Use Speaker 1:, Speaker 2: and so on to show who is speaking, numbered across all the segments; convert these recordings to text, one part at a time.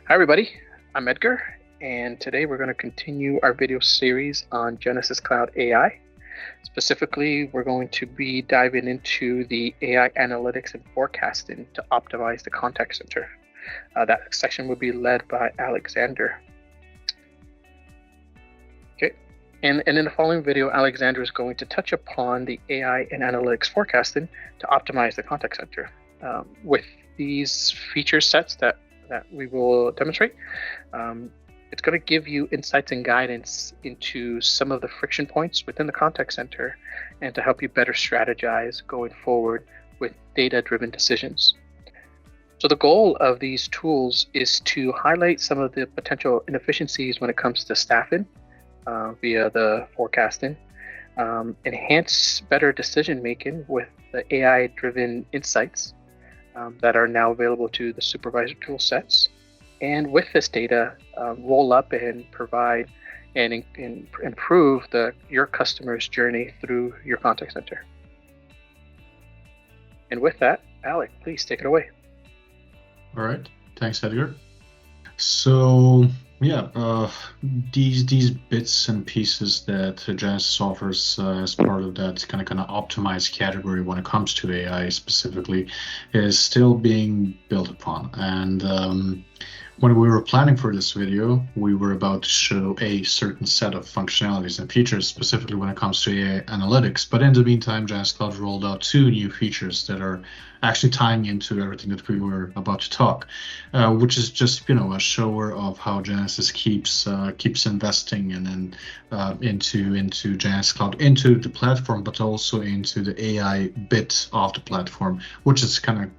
Speaker 1: Hi everybody, I'm Edgar, and today we're going to continue our video series on Genesys Cloud AI. Specifically, we're going to be diving into the AI analytics and forecasting to optimize the contact center. That section will be led by Alexander. Okay, and in the following video, Alexander is going to touch upon the AI and analytics forecasting to optimize the contact center. With these feature sets that we will demonstrate, it's going to give you insights and guidance into some of the friction points within the contact center and to help you better strategize going forward with data-driven decisions. So the goal of these tools is to highlight some of the potential inefficiencies when it comes to staffing via the forecasting, enhance better decision-making with the AI-driven insights that are now available to the supervisor tool sets. And with this data, roll up and provide and improve your customer's journey through your contact center. And with that, Alec, please take it away.
Speaker 2: All right, thanks, Edgar. So yeah, these bits and pieces that Genesys offers as part of that kind of optimized category when it comes to AI specifically is still being built upon. And when we were planning for this video, we were about to show a certain set of functionalities and features, specifically when it comes to AI analytics. But in the meantime, Genesys Cloud rolled out 2 new features that are actually tying into everything that we were about to talk, which is just a shower of how Genesys keeps investing and then into Genesys Cloud, into the platform, but also into the AI bit of the platform, which is kind of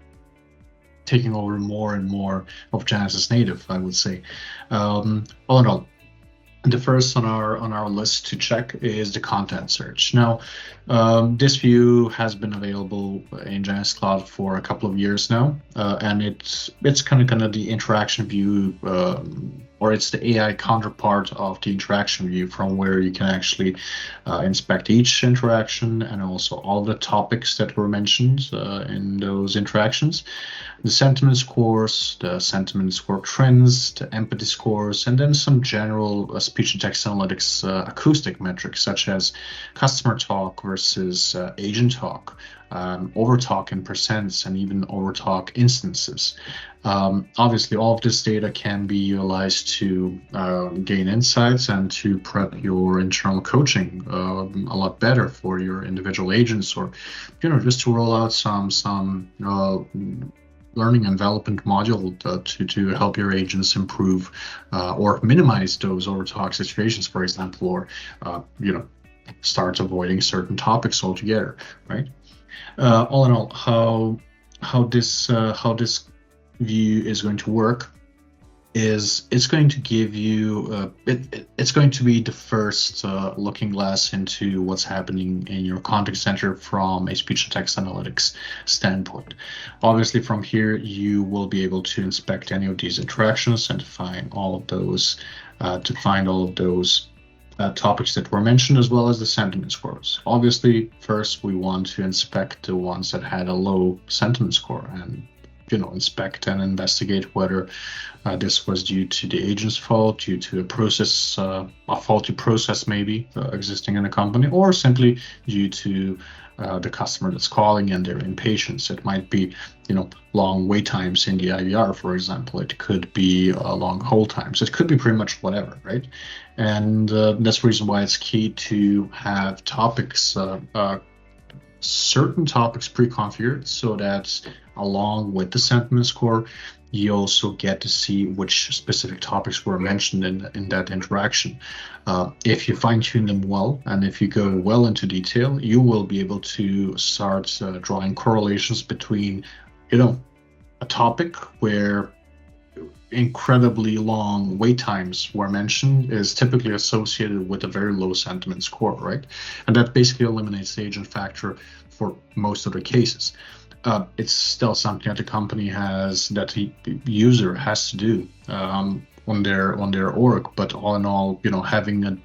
Speaker 2: taking over more and more of Genesys native, I would say. All in all, the first on our list to check is the content search. Now, this view has been available in Genesys Cloud for a couple of years now, and it's kind of the interaction view, or it's the AI counterpart of the interaction view, from where you can actually inspect each interaction and also all the topics that were mentioned in those interactions, the sentiment scores, the sentiment score trends, the empathy scores, and then some general speech and text analytics acoustic metrics, such as customer talk versus agent talk, overtalk in percents, and even overtalk instances. Obviously, all of this data can be utilized to gain insights and to prep your internal coaching a lot better for your individual agents, or just to roll out some learning and development module to help your agents improve or minimize those overtalk situations, for example, or start avoiding certain topics altogether, right? All in all, how this view is going to work is it's going to give you it's going to be the first looking glass into what's happening in your contact center from a speech and text analytics standpoint. Obviously, from here you will be able to inspect any of these interactions and find all of those topics that were mentioned, as well as the sentiment scores. Obviously, first we want to inspect the ones that had a low sentiment score and inspect and investigate whether this was due to the agent's fault, due to a faulty process maybe existing in a company, or simply due to the customer that's calling and their impatience. It might be long wait times in the IVR, for example. It could be long hold times. It could be pretty much whatever, right? And that's the reason why it's key to have topics, certain topics pre-configured, so that along with the sentiment score, you also get to see which specific topics were mentioned in that interaction. If you fine-tune them well, and if you go well into detail, you will be able to start drawing correlations between, a topic where incredibly long wait times were mentioned is typically associated with a very low sentiment score, right? And that basically eliminates the agent factor for most of the cases. It's still something that the company has, that the user has to do on their org. But all in all, having a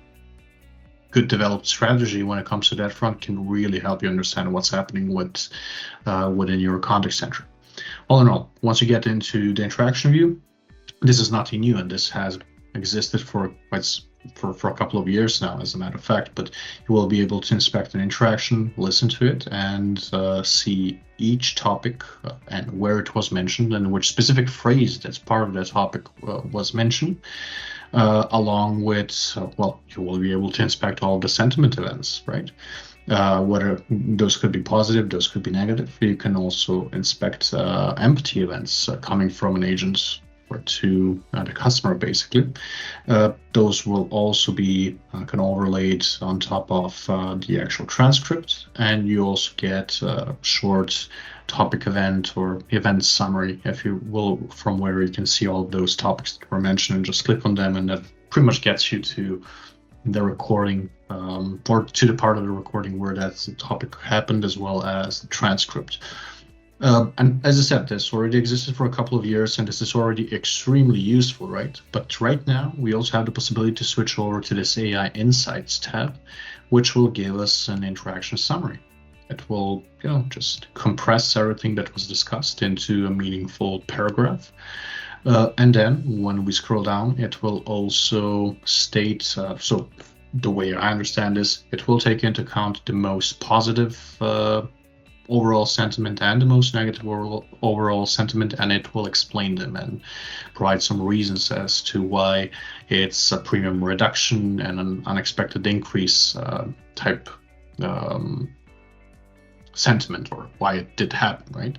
Speaker 2: good developed strategy when it comes to that front can really help you understand what's happening within your contact center. All in all, once you get into the interaction view, this is nothing new, and this has existed for a couple of years now, as a matter of fact. But you will be able to inspect an interaction, listen to it, and see each topic and where it was mentioned and which specific phrase that's part of that topic was mentioned. Along with, you will be able to inspect all the sentiment events, right? Whether those could be positive, those could be negative. You can also inspect empty events coming from an agent or to the customer, basically. Those will also be can overlaid on top of the actual transcript, and you also get a short topic event or event summary, if you will, from where you can see all of those topics that were mentioned and just click on them, and that pretty much gets you to the recording or to the part of the recording where that topic happened, as well as the transcript. And as I said, this already existed for a couple of years, and this is already extremely useful, right? But right now, we also have the possibility to switch over to this AI Insights tab, which will give us an interaction summary. It will, just compress everything that was discussed into a meaningful paragraph. And then when we scroll down, it will also state, so the way I understand this, it will take into account the most positive overall sentiment and the most negative overall sentiment, and it will explain them and provide some reasons as to why it's a premium reduction and an unexpected increase type sentiment, or why it did happen, right?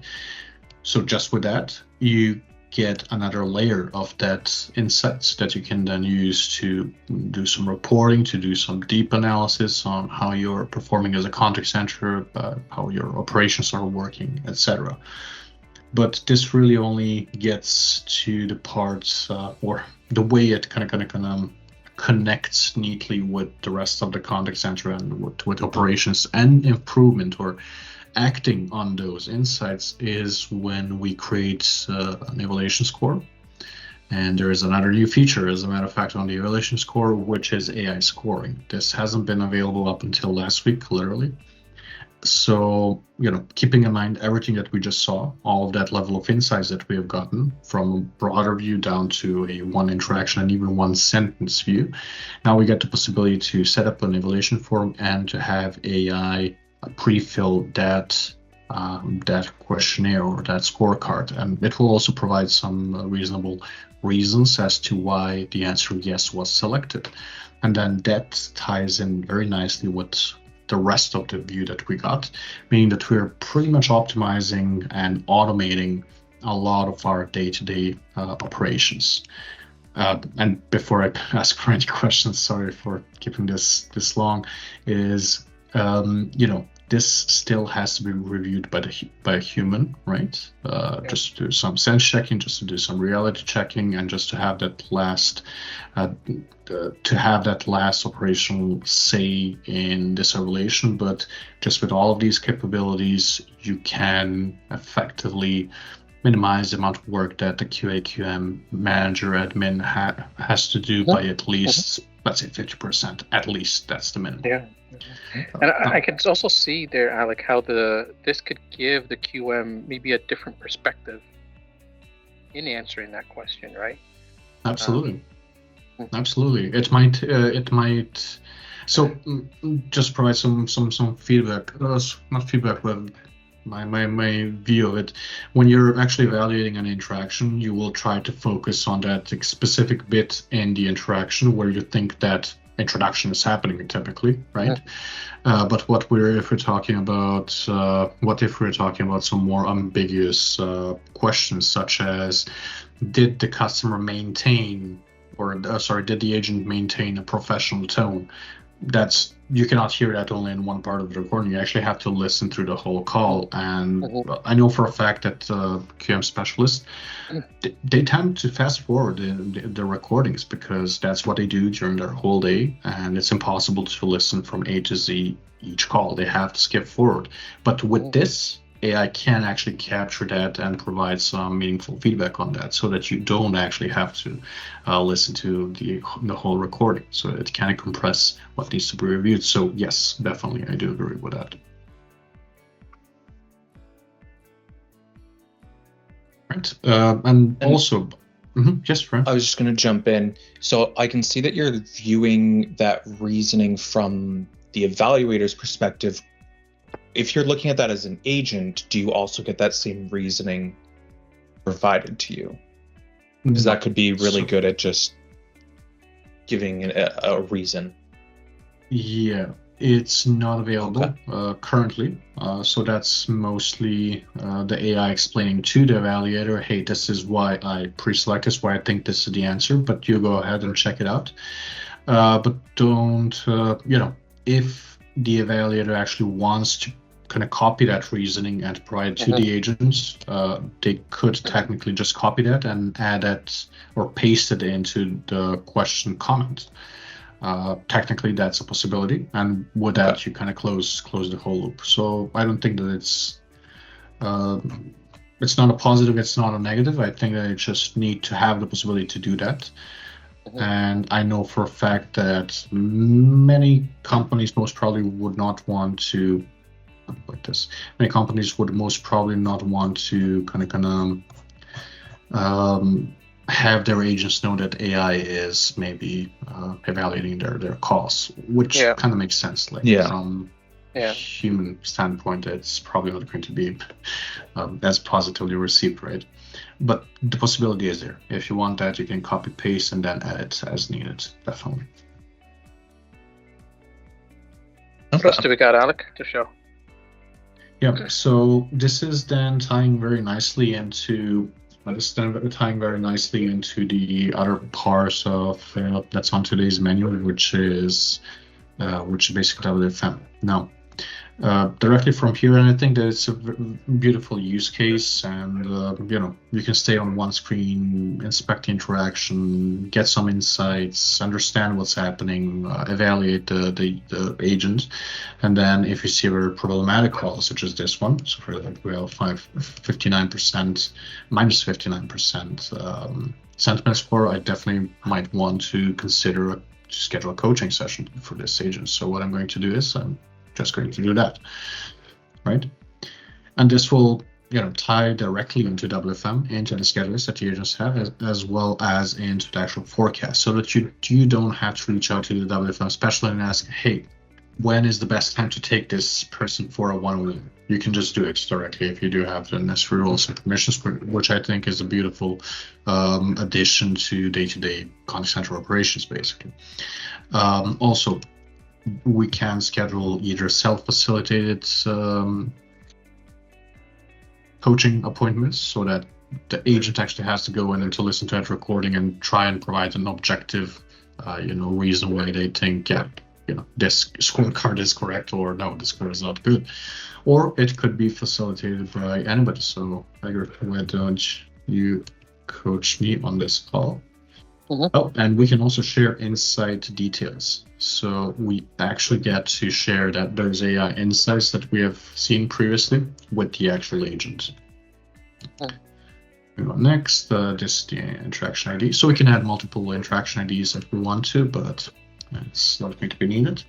Speaker 2: So just with that, you get another layer of that insights that you can then use to do some reporting, to do some deep analysis on how you're performing as a contact center, how your operations are working, etc. But this really only gets to the parts or the way it kind of connects neatly with the rest of the contact center and with operations and improvement or acting on those insights is when we create an evaluation score. And there is another new feature, as a matter of fact, on the evaluation score, which is AI scoring. This hasn't been available up until last week, literally. So, keeping in mind everything that we just saw, all of that level of insights that we have gotten from a broader view down to a one interaction and even one sentence view, now we get the possibility to set up an evaluation form and to have AI pre-fill that questionnaire or that scorecard, and it will also provide some reasonable reasons as to why the answer yes was selected, and then that ties in very nicely with the rest of the view that we got, meaning that we're pretty much optimizing and automating a lot of our day-to-day operations. And before I ask for any questions, sorry for keeping this long, is this still has to be reviewed by a human, right? Just to do some sense checking, just to do some reality checking, and just to have that last operational say in this evaluation. But just with all of these capabilities, you can effectively minimize the amount of work that the QA/QM manager admin has to do by at least, let's say, 50%. At least that's the minimum.
Speaker 1: Yeah. And I can also see there, Alec, how this could give the QM maybe a different perspective in answering that question, right?
Speaker 2: Absolutely. Absolutely. It might. So just provide some feedback. Not feedback, but my view of it. When you're actually evaluating an interaction, you will try to focus on that specific bit in the interaction where you think that introduction is happening, typically, right? But if we're talking about some more ambiguous questions, such as did the customer maintain, or did the agent maintain a professional tone? You cannot hear that only in one part of the recording. You actually have to listen through the whole call. And I know for a fact that QM specialists, they tend to fast forward the recordings because that's what they do during their whole day, and it's impossible to listen from A to Z each call. They have to skip forward. But with this, AI can actually capture that and provide some meaningful feedback on that, so that you don't actually have to listen to the whole recording. So it can compress what needs to be reviewed. So yes, definitely, I do agree with that. Right, and also, Yes, Fran.
Speaker 3: I was just going to jump in. So I can see that you're viewing that reasoning from the evaluator's perspective. If you're looking at that as an agent, do you also get that same reasoning provided to you? Because that could be really good at just giving a reason.
Speaker 2: Yeah, it's not available currently. So that's mostly the AI explaining to the evaluator, hey, this is why I pre-select this, why I think this is the answer, but you go ahead and check it out. But don't, if the evaluator actually wants to kind of copy that reasoning and provide it to the agents, they could technically just copy that and add that or paste it into the question comment. Technically, that's a possibility, and with that, you kind of close the whole loop. So I don't think that it's not a positive, it's not a negative. I think that you just need to have the possibility to do that. And I know for a fact that many companies most probably would not want to like this. Many companies would most probably not want to kind of have their agents know that AI is maybe evaluating their costs, which kind of makes sense. Like from a human standpoint, it's probably not going to be as positively received, right? But the possibility is there. If you want that, you can copy paste and then edit as needed. Definitely.
Speaker 1: What else do we got, Alec, to show?
Speaker 2: Yeah. So this is then tying very nicely into the other parts of that's on today's menu, which is basically WFM. Now, directly from here, and I think that it's a beautiful use case, and you can stay on one screen, inspect the interaction, get some insights, understand what's happening, evaluate the agent, and then if you see a very problematic call, such as this one, so for that we have minus 59% sentiment score, I definitely might want to consider to schedule a coaching session for this agent. So what I'm going to do is I'm just going to do that, right? And this will tie directly into WFM, into the schedulers that the agents have, as well as into the actual forecast, so that you don't have to reach out to the WFM specialist and ask, hey, when is the best time to take this person for a one-on-one? You can just do it directly if you do have the necessary rules and permissions, which I think is a beautiful addition to day-to-day contact center operations, basically. Also, we can schedule either self-facilitated coaching appointments, so that the agent actually has to go in and to listen to that recording and try and provide an objective, reason why they think, this scorecard is correct, or no, this score is not good. Or it could be facilitated by anybody. So, Edgar, why don't you coach me on this call? Oh, and we can also share insight details. So we actually get to share those AI insights that we have seen previously with the actual agent. Next, this is the interaction ID. So we can add multiple interaction IDs if we want to, but it's not going to be needed.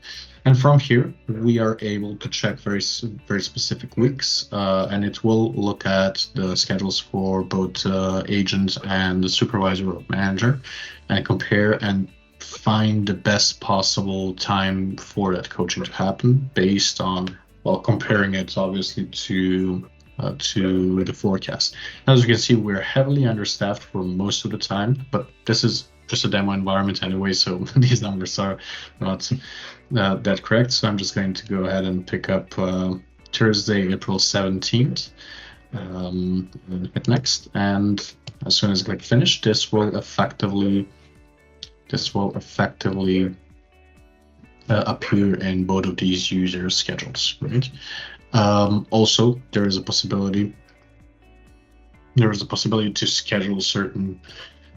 Speaker 2: And from here, we are able to check very specific weeks, and it will look at the schedules for both agent and the supervisor or manager, and compare and find the best possible time for that coaching to happen, based on, comparing it obviously to the forecast. As you can see, we're heavily understaffed for most of the time, but this is just a demo environment anyway, so these numbers are not that correct. So I'm just going to go ahead and pick up Thursday, April 17th, hit next, and as soon as I click finish, this will effectively appear in both of these user schedules, right? Also, there is a possibility to schedule certain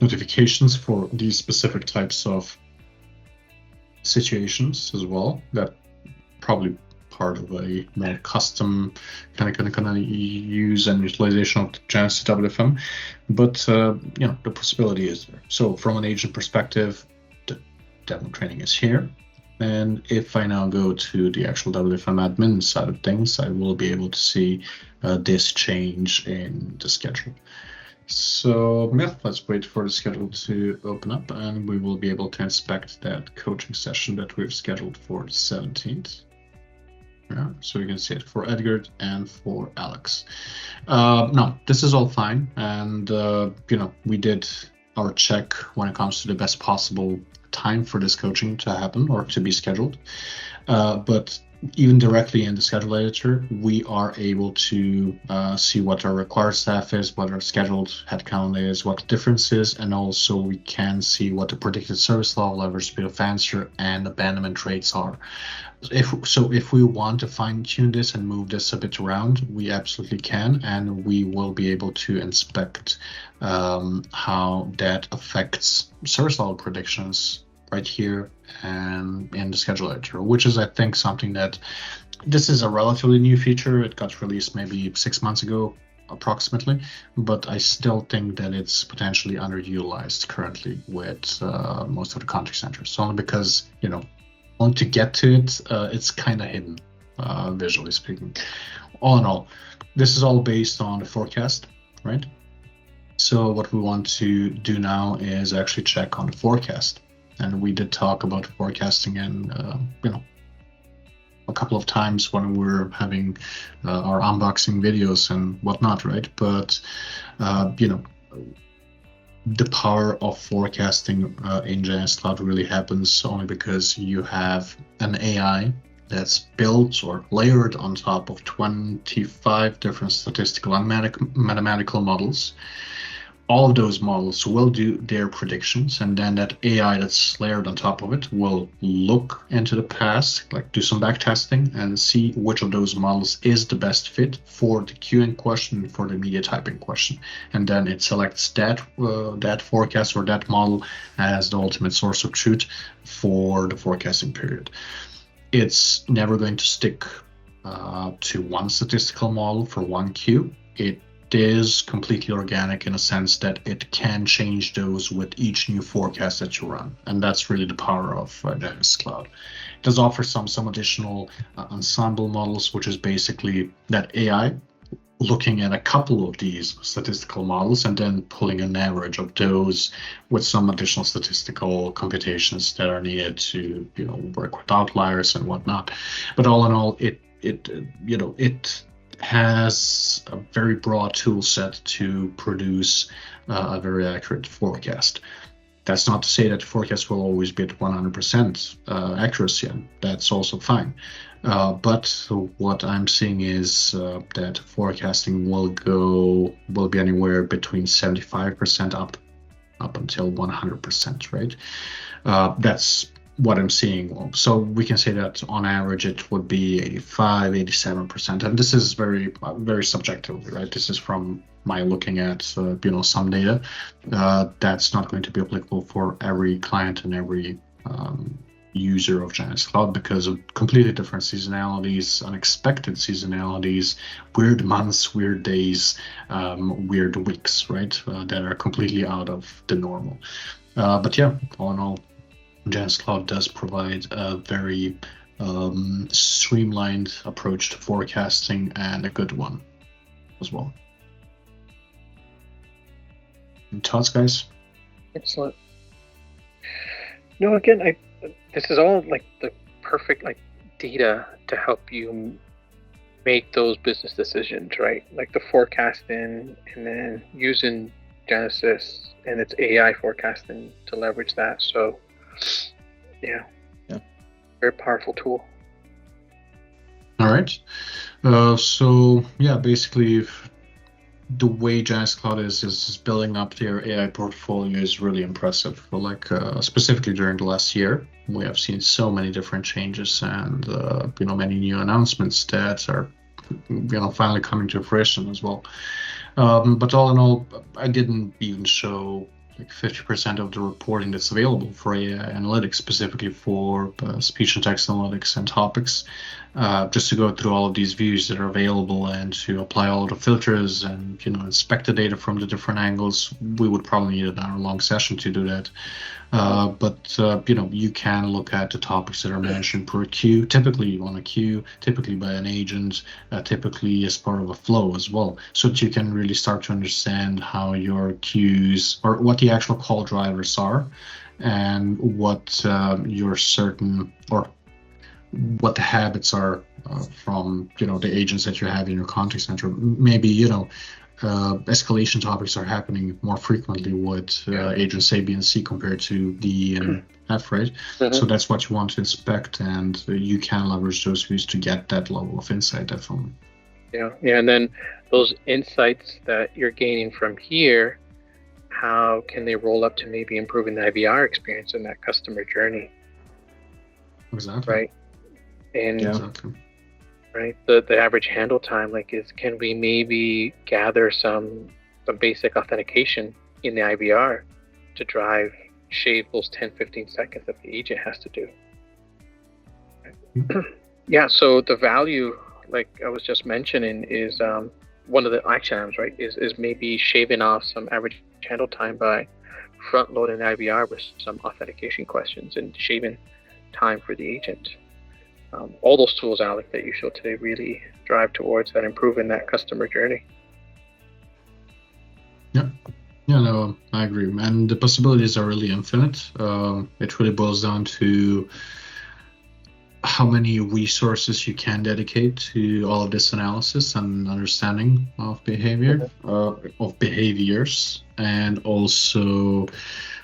Speaker 2: notifications for these specific types of situations as well. That probably part of a more custom kind of use and utilization of Genesys WFM, but the possibility is there. So from an agent perspective, the demo training is here, and if I now go to the actual WFM admin side of things, I will be able to see this change in the schedule. So yeah, let's wait for the schedule to open up, and we will be able to inspect that coaching session that we've scheduled for the 17th. Yeah, so you can see it for Edgar and for Alex. No, this is all fine, and we did our check when it comes to the best possible time for this coaching to happen or to be scheduled. But even directly in the schedule editor, we are able to see what our required staff is, what our scheduled headcount is, what the difference is, and also we can see what the predicted service level, average speed of answer, and abandonment rates are. If we want to fine-tune this and move this a bit around, we absolutely can, and we will be able to inspect how that affects service level predictions right here and in the schedule editor, which is, I think, something that this is a relatively new feature. It got released maybe 6 months ago, approximately, but I still think that it's potentially underutilized currently with most of the contact centers, only because, want to get to it, it's kind of hidden, visually speaking. All in all, this is all based on the forecast, right? So what we want to do now is actually check on the forecast. And we did talk about forecasting in, a couple of times when we were having our unboxing videos and whatnot, right? But, the power of forecasting in Genesys Cloud really happens only because you have an AI that's built or layered on top of 25 different statistical and mathematical models. All of those models will do their predictions, and then that AI that's layered on top of it will look into the past, like do some back testing and see which of those models is the best fit for the queuing question, for the media typing question. And then it selects that forecast or that model as the ultimate source of truth for the forecasting period. It's never going to stick to one statistical model for one queue. It is completely organic in a sense that it can change those with each new forecast that you run, and that's really the power of Genesys Cloud. It does offer some additional ensemble models, which is basically that AI looking at a couple of these statistical models and then pulling an average of those with some additional statistical computations that are needed to work with outliers and whatnot. But all in all, it has a very broad tool set to produce a very accurate forecast. That's not to say that the forecast will always be at 100% accuracy, and that's also fine. But what I'm seeing is that forecasting will be anywhere between 75% up until 100%, right? That's what I'm seeing. So we can say that on average it would be 85, 87%, and this is very, very subjective, right? This is from my looking at some data. That's not going to be applicable for every client and every user of Genesys Cloud because of completely different seasonalities, unexpected seasonalities, weird months, weird days, weird weeks, right? That are completely out of the normal. But yeah, all in all, Genesys Cloud does provide a very streamlined approach to forecasting, and a good one as well. Any thoughts, guys?
Speaker 1: Excellent. No, again, this is all like the perfect data to help you make those business decisions, right? Like the forecasting, and then using Genesys and its AI forecasting to leverage that. So yeah, very powerful tool.
Speaker 2: All right. So yeah, basically the way Genesys Cloud is building up their AI portfolio is really impressive. Specifically during the last year, we have seen so many different changes and many new announcements that are finally coming to fruition as well. But all in all, I didn't even show 50% of the reporting that's available for AI analytics, specifically for speech and text analytics and topics. just to go through all of these views that are available and to apply all of the filters and inspect the data from the different angles, we would probably need an hour-long session to do that. But you can look at the topics that are mentioned per queue, typically on a queue, typically by an agent, typically as part of a flow as well, so that you can really start to understand how your queues, or what the actual call drivers are, and what your certain, or what the habits are from the agents that you have in your contact center. Maybe escalation topics are happening more frequently with agents A, B, and C compared to D and F, right? So that's what you want to inspect, and you can leverage those views to get that level of insight, definitely.
Speaker 1: Yeah, and then those insights that you're gaining from here, how can they roll up to maybe improving the IVR experience in that customer journey?
Speaker 2: Exactly.
Speaker 1: Right. And
Speaker 2: exactly.
Speaker 1: Right, the average handle time, can we maybe gather some basic authentication in the IVR to shave those 10-15 seconds that the agent has to do? Yeah, so the value, like I was just mentioning, is one of the action items, right, is maybe shaving off some average handle time by front loading the IVR with some authentication questions and shaving time for the agent. All those tools, Alec, that you showed today really drive towards that, improving that customer journey.
Speaker 2: Yeah, no, I agree. And the possibilities are really infinite. It really boils down to how many resources you can dedicate to all of this analysis and understanding of behavior, of behaviors, and also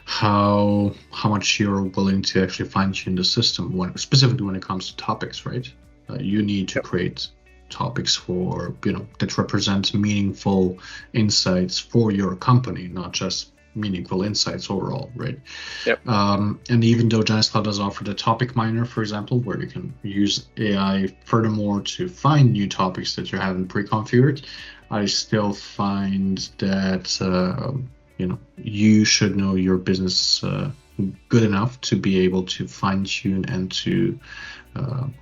Speaker 2: how much you're willing to actually fine-tune the system, specifically when it comes to topics, right? You need to create topics for that represent meaningful insights for your company, not just meaningful insights overall, right? And even though Genesys Cloud does offer the topic miner, for example, where you can use AI furthermore to find new topics that you haven't pre-configured, I still find that you should know your business good enough to be able to fine-tune and to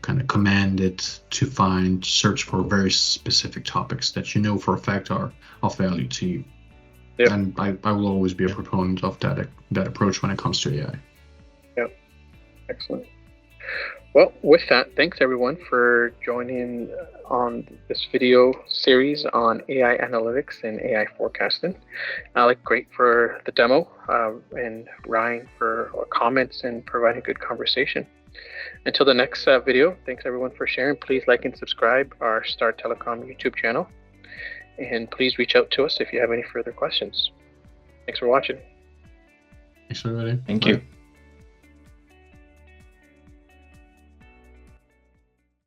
Speaker 2: kind of command it to search for very specific topics that you know for a fact are of value to you. And I will always be a proponent of that approach when it comes to AI.
Speaker 1: Yep. Excellent. Well, with that, thanks everyone for joining on this video series on AI analytics and AI forecasting. Alec, great for the demo, and Ryan for comments and providing good conversation. Until the next video, thanks everyone for sharing. Please like and subscribe our Star Telecom YouTube channel. And please reach out to us if you have any further questions. Thanks for watching.
Speaker 2: Thanks, everybody.
Speaker 3: Thank you.